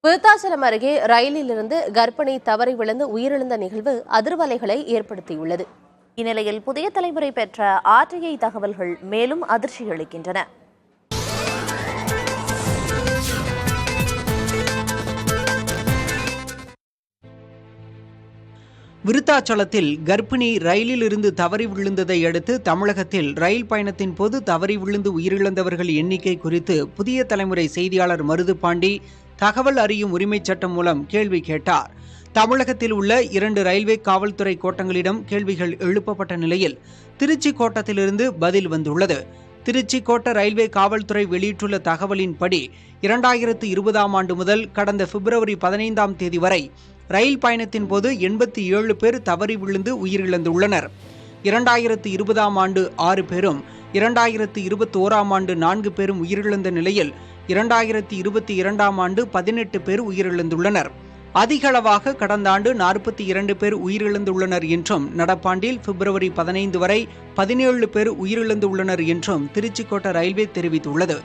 விருத்தாச்சலம் அருகே ரயிலிலிருந்து கர்ப்பிணி தவறி விழுந்து உயிரிழந்த நிகழ்வு அதிர்வலைகளை ஏற்படுத்தியுள்ளது. இந்நிலையில் புதிய தலைமுறை பெற்ற RTI தகவல்கள் மேலும் அதிர்ச்சி அளிக்கின்றன. விருத்தாச்சலத்தில் கர்ப்பிணி ரயிலில் இருந்து தவறி விழுந்ததை அடுத்து தமிழகத்தில் ரயில் பயணத்தின் போது தவறி விழுந்து உயிரிழந்தவர்கள் எண்ணிக்கை குறித்து புதிய தலைமுறை செய்தியாளர் மருதுபாண்டி தகவல் அறியும் உரிமைச் சட்டம் மூலம் கேள்வி கேட்டார். தமிழகத்தில் உள்ள 2 ரயில்வே காவல்துறை கோட்டங்களிடம் கேள்விகள் எழுப்பப்பட்ட நிலையில் திருச்சி கோட்டத்திலிருந்து பதில் வந்துள்ளது. திருச்சி கோட்ட ரயில்வே காவல்துறை வெளியிட்டுள்ள தகவலின்படி 2020ஆம் ஆண்டு முதல் கடந்த பிப்ரவரி 15ஆம் தேதி வரை ரயில் பயணத்தின் போது 87 பேர் தவறி விழுந்து உயிரிழந்துள்ளனர். 2020ஆம் ஆண்டு 6 பேரும் 2021ஆம் ஆண்டு 4 பேரும் உயிரிழந்த நிலையில் 2022ஆம் ஆண்டு 18 பேர் உயிரிழந்துள்ளனர். அதிகளவாக கடந்த ஆண்டு 42 பேர் உயிரிழந்துள்ளனர் என்றும் நடப்பாண்டில் பிப்ரவரி 15 வரை 17 பேர் உயிரிழந்துள்ளனர் என்றும் திருச்சி கோட்ட ரயில்வே தெரிவித்துள்ளது.